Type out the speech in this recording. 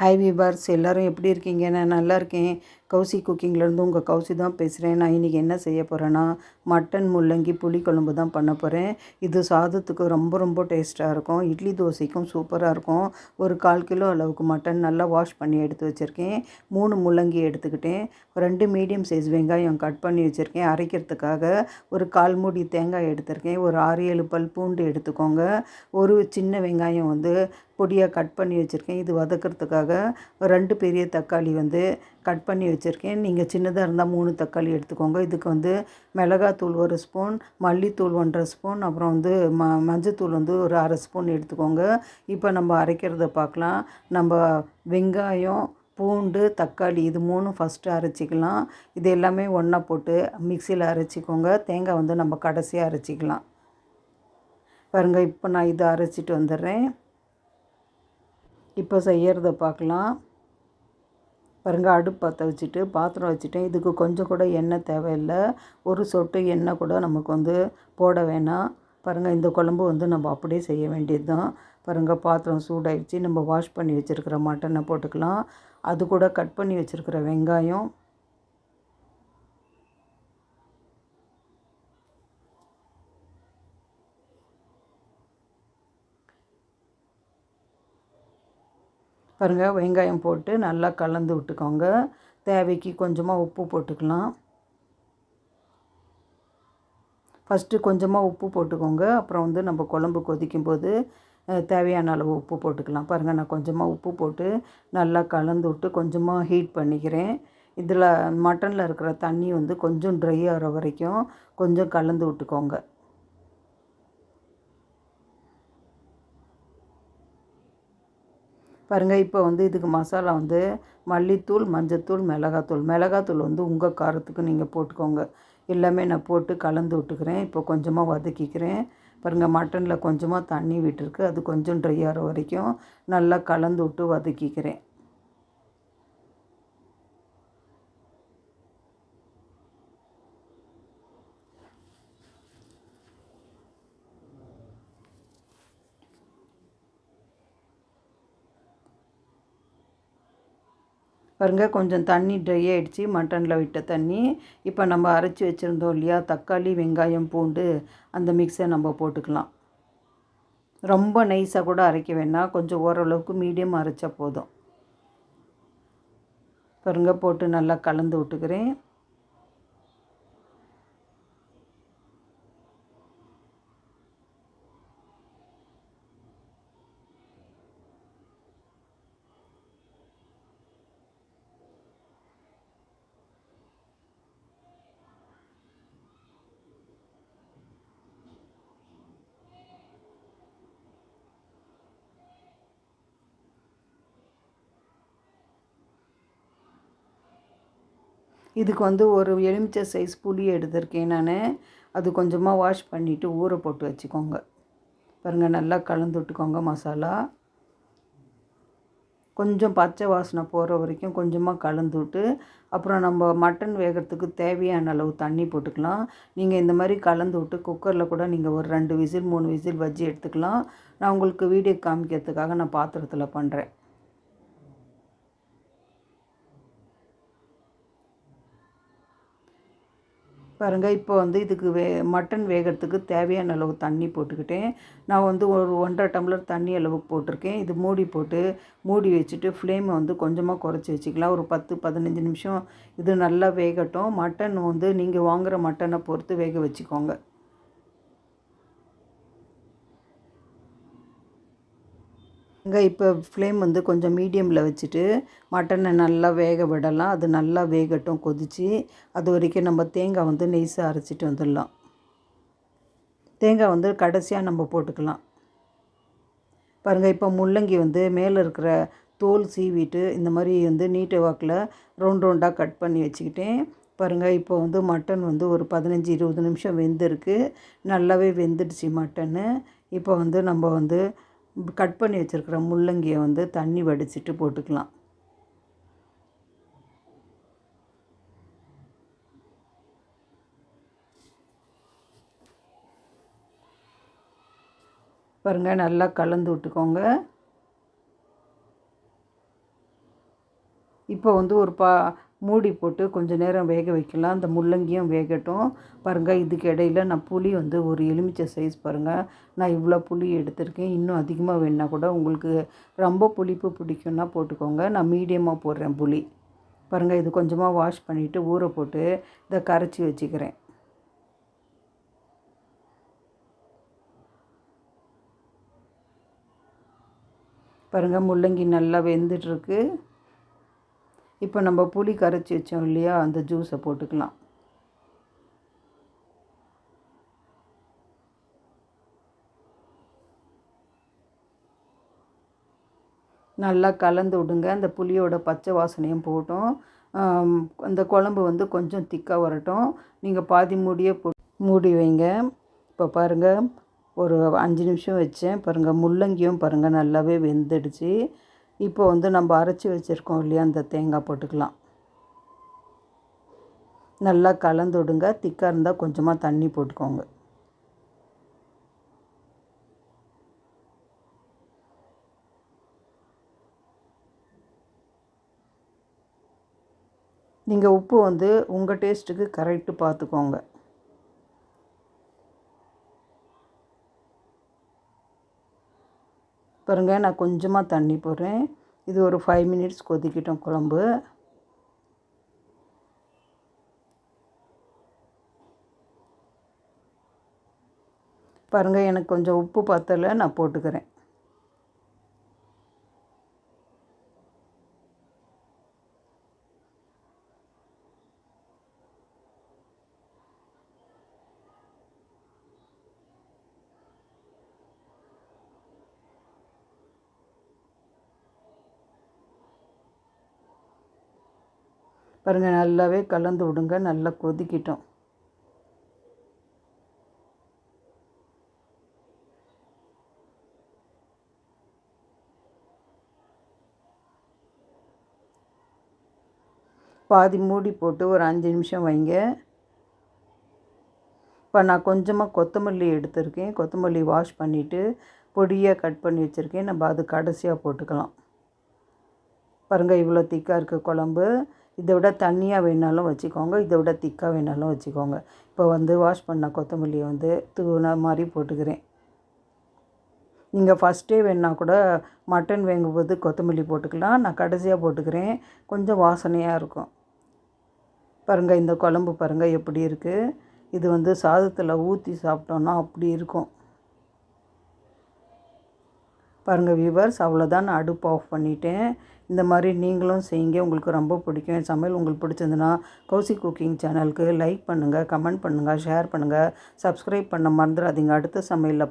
Hi viewers, எல்லோரும் எப்படி இருக்கீங்க? நான் நல்லா இருக்கேன். கௌசி குக்கிங்லேருந்து உங்கள் கௌசி தான் பேசுகிறேன். நான் இன்றைக்கி என்ன செய்ய போகிறேன்னா, மட்டன் முள்ளங்கி புளிக்குழம்பு தான் பண்ண போகிறேன். இது சாதத்துக்கு ரொம்ப ரொம்ப டேஸ்ட்டாக இருக்கும். இட்லி தோசைக்கும் சூப்பராக இருக்கும். ஒரு 1/4 கிலோ அளவுக்கு மட்டன் நல்லா வாஷ் பண்ணி எடுத்து வச்சுருக்கேன். 3 முள்ளங்கி எடுத்துக்கிட்டேன். 2 மீடியம் சைஸ் வெங்காயம் கட் பண்ணி வச்சுருக்கேன். அரைக்கிறதுக்காக ஒரு 1/4 மூடி தேங்காய் எடுத்திருக்கேன். ஒரு 6-7 பல் பூண்டு எடுத்துக்கோங்க. ஒரு சின்ன வெங்காயம் பொடியாக கட் பண்ணி வச்சுருக்கேன். இது வதக்கிறதுக்காக 2 பெரிய தக்காளி கட் பண்ணி வச்சுருக்கேன். நீங்கள் சின்னதாக இருந்தால் 3 தக்காளி எடுத்துக்கோங்க. இதுக்கு மிளகாத்தூள் 1 ஸ்பூன், மல்லித்தூள் 1/2 ஸ்பூன், அப்புறம் மஞ்சத்தூள் ஒரு 1/2 ஸ்பூன் எடுத்துக்கோங்க. இப்போ நம்ம அரைக்கிறத பார்க்கலாம். நம்ம வெங்காயம், பூண்டு, தக்காளி இது 3 ஃபஸ்ட்டு அரைச்சிக்கலாம். இது எல்லாமே ஒன்றா போட்டு மிக்சியில் அரைச்சிக்கோங்க. தேங்காய் நம்ம கடைசியாக அரைச்சிக்கலாம். பாருங்கள், இப்போ நான் இதை அரைச்சிட்டு வந்துடுறேன். இப்போ செய்கிறத பார்க்கலாம். பாருங்கள், அடுப்பு பற்ற வச்சுட்டு பாத்திரம் வச்சுட்டேன். இதுக்கு கொஞ்சம் கூட எண்ணெய் தேவையில்லை. ஒரு சொட்டு எண்ணெய் கூட நமக்கு போட வேணாம். பாருங்கள், இந்த குழம்பு நம்ம அப்படியே செய்ய வேண்டியது தான். பாருங்கள், பாத்திரம் சூடாயிடுச்சு. நம்ம வாஷ் பண்ணி வச்சுருக்கிற மட்டனை போட்டுக்கலாம். அது கூட கட் பண்ணி வச்சுருக்கிற வெங்காயம், பாருங்கள், வெங்காயம் போட்டு நல்லா கலந்து விட்டுக்கோங்க. தேவைக்கு கொஞ்சமாக உப்பு போட்டுக்கலாம். ஃபஸ்ட்டு கொஞ்சமாக உப்பு போட்டுக்கோங்க. அப்புறம் நம்ம குழம்பு கொதிக்கும்போது தேவையான அளவு உப்பு போட்டுக்கலாம். பாருங்கள், நான் கொஞ்சமாக உப்பு போட்டு நல்லா கலந்து விட்டு கொஞ்சமாக ஹீட் பண்ணிக்கிறேன். இதில் மட்டனில் இருக்கிற தண்ணி கொஞ்சம் ட்ரை ஆகிற வரைக்கும் கொஞ்சம் கலந்து விட்டுக்கோங்க. பாருங்கள், இப்போ இதுக்கு மசாலா மல்லித்தூள், மஞ்சத்தூள், மிளகாத்தூள் உங்கள் காரத்துக்கு நீங்கள் போட்டுக்கோங்க. எல்லாமே நான் போட்டு கலந்து விட்டுக்கிறேன். இப்போ கொஞ்சமாக வதக்கிக்கிறேன். பாருங்கள், மட்டனில் கொஞ்சமாக தண்ணி விட்டுருக்கு. அது கொஞ்சம் ட்ரை ஆகிற வரைக்கும் நல்லா கலந்து விட்டு வதக்கிக்கிறேன். பாருங்கள், கொஞ்சம் தண்ணி ட்ரை ஆகிடுச்சி, மட்டனில் விட்ட தண்ணி. இப்போ நம்ம அரைச்சி வச்சுருந்தோம் இல்லையா, தக்காளி, வெங்காயம், பூண்டு, அந்த மிக்ஸை நம்ம போட்டுக்கலாம். ரொம்ப நைஸாக கூட அரைக்க வேணாம், கொஞ்சம் ஓரளவுக்கு மீடியம் அரைச்சா போதும். பாருங்கள், போட்டு நல்லா கலந்து விட்டுக்கிறேன். இதுக்கு ஒரு எலுமிச்சை சைஸ் புளி எடுத்திருக்கேன் நான். அது கொஞ்சமாக வாஷ் பண்ணிவிட்டு ஊற போட்டு வச்சுக்கோங்க. பாருங்கள், நல்லா கலந்து விட்டுக்கோங்க. மசாலா கொஞ்சம் பச்சை வாசனை போகிற வரைக்கும் கொஞ்சமாக கலந்து விட்டு, அப்புறம் நம்ம மட்டன் வேகிறதுக்கு தேவையான அளவு தண்ணி போட்டுக்கலாம். நீங்கள் இந்த மாதிரி கலந்து விட்டு குக்கரில் கூட நீங்கள் ஒரு 2 விசில் 3 விசில் வச்சு எடுத்துக்கலாம். நான் உங்களுக்கு வீடியோ காமிக்கிறதுக்காக நான் பாத்திரத்தில் பண்ணுறேன். பாருங்கள், இப்போ இதுக்கு மட்டன் வேகிறதுக்கு தேவையான அளவு தண்ணி போட்டுக்கிட்டேன். நான் ஒரு 1.5 டம்ளர் தண்ணி அளவுக்கு போட்டிருக்கேன். இது மூடி போட்டு மூடி வச்சுட்டு ஃப்ளேமை கொஞ்சமாக குறைச்சி வச்சுக்கலாம். ஒரு 10-15 நிமிஷம் இது நல்லா வேகட்டும். மட்டன் நீங்கள் வாங்குகிற மட்டனை பொறுத்து வேக வச்சுக்கோங்க. இப்போ ஃப்ளேம் கொஞ்சம் மீடியமில் வச்சுட்டு மட்டனை நல்லா வேக விடலாம். அது நல்லா வேகட்டும் கொதித்து. அது வரைக்கும் நம்ம தேங்காய் நெய்ஸாக அரைச்சிட்டு வந்துடலாம். தேங்காய் கடைசியாக நம்ம போட்டுக்கலாம். பாருங்கள், இப்போ முள்ளங்கி மேலே இருக்கிற தோல் சீவிட்டு இந்த மாதிரி நீட்டை வாக்கில் ரவுண்டாக கட் பண்ணி வச்சுக்கிட்டேன். பாருங்கள், இப்போ மட்டன் ஒரு 15-20 நிமிஷம் வெந்திருக்கு. நல்லாவே வெந்துடுச்சு மட்டனு. இப்போ நம்ம கட் பண்ணி வச்சுருக்கிற முள்ளங்கியை தண்ணி வடிச்சிட்டு போட்டுக்கலாம். பாருங்கள், நல்லா கலந்து விட்டுக்கோங்க. இப்போ வந்து ஒரு மூடி போட்டு கொஞ்சம் நேரம் வேக வைக்கலாம். அந்த முள்ளங்கியும் வேகட்டும். பாருங்கள், இதுக்கு இடையில நான் புளி வந்து ஒரு எலுமிச்சை சைஸ் பாருங்கள், நான் இவ்வளோ புளி எடுத்திருக்கேன். இன்னும் அதிகமாக வேணுன்னா கூட உங்களுக்கு ரொம்ப புளிப்பு பிடிக்குன்னா போட்டுக்கோங்க. நான் மீடியமாக போடுறேன் புளி. பாருங்கள், இது கொஞ்சமாக வாஷ் பண்ணிவிட்டு ஊற போட்டு இதை கரைச்சி வச்சுக்கிறேன். பாருங்கள், முள்ளங்கி நல்லா வெந்துட்டுருக்கு. இப்போ நம்ம புளி கரைச்சி வச்சோம் இல்லையா, அந்த ஜூஸை போட்டுக்கலாம். நல்லா கலந்து விடுங்க. அந்த புளியோட பச்சை வாசனையும் போகட்டும். அந்த குழம்பு வந்து கொஞ்சம் திக்காக வரட்டும். நீங்கள் பாதி மூடியே மூடி வைங்க. இப்போ பாருங்கள், ஒரு 5 நிமிஷம் வச்சேன். பாருங்கள், முள்ளங்கியும் பாருங்கள் நல்லாவே வெந்துடுச்சு. இப்போ வந்து நம்ம அரைச்சி வச்சுருக்கோம் இல்லையா, அந்த தேங்காய் போட்டுக்கலாம். நல்லா கலந்து விடுங்க. திக்காக இருந்தால் கொஞ்சமாக தண்ணி போட்டுக்கோங்க. நீங்கள் உப்பு வந்து உங்கள் டேஸ்ட்டுக்கு கரெக்டு பார்த்துக்கோங்க. பாருங்கள், நான் கொஞ்சமாக தண்ணி போடுறேன். இது ஒரு 5 மினிட்ஸ் கொதிக்கட்டும் குழம்பு. பாருங்கள், எனக்கு கொஞ்சம் உப்பு பத்தலை, நான் போட்டுக்கிறேன். பாருங்கள், நல்லாவே கலந்து விடுங்க. நல்லா கொதிக்கட்டும். பாதி மூடி போட்டு ஒரு 5 நிமிஷம் வைங்க. இப்போ நான் கொஞ்சமாக கொத்தமல்லி எடுத்திருக்கேன். கொத்தமல்லி வாஷ் பண்ணிவிட்டு பொடியாக கட் பண்ணி வச்சுருக்கேன். நம்ம அது கடைசியாக போட்டுக்கலாம். பாருங்கள், இவ்வளோ திக்காக இருக்குது குழம்பு. இதை விட தண்ணியாக வேணாலும் வச்சுக்கோங்க, இதை விட திக்காக வேணாலும் வச்சுக்கோங்க. இப்போ வந்து வாஷ் பண்ண கொத்தமல்லியை வந்து தூண மாதிரி போட்டுக்கிறேன். நீங்கள் ஃபஸ்ட்டே வேணுன்னா கூட மட்டன் வேங்கும்போது கொத்தமல்லி போட்டுக்கலாம். நான் கடைசியாக போட்டுக்கிறேன், கொஞ்சம் வாசனையாக இருக்கும். பாருங்கள், இந்த குழம்பு பாருங்கள் எப்படி இருக்குது. இது வந்து சாதத்தில் ஊற்றி சாப்பிட்டோன்னா அப்படி இருக்கும். பாருங்கள் வியூவர்ஸ், அவ்வளோதான். நான் அடுப்பு ஆஃப் பண்ணிட்டேன். இந்த மாதிரி நீங்களும் செய்யுங்க, உங்களுக்கு ரொம்ப பிடிக்கும். என் சமையல் உங்களுக்கு பிடிச்சிருந்துன்னா கௌசி குக்கிங் சேனலுக்கு லைக் பண்ணுங்கள், கமெண்ட் பண்ணுங்கள், ஷேர் பண்ணுங்கள், சப்ஸ்கிரைப் பண்ண மறந்துடாதீங்க. அடுத்த சமையலில்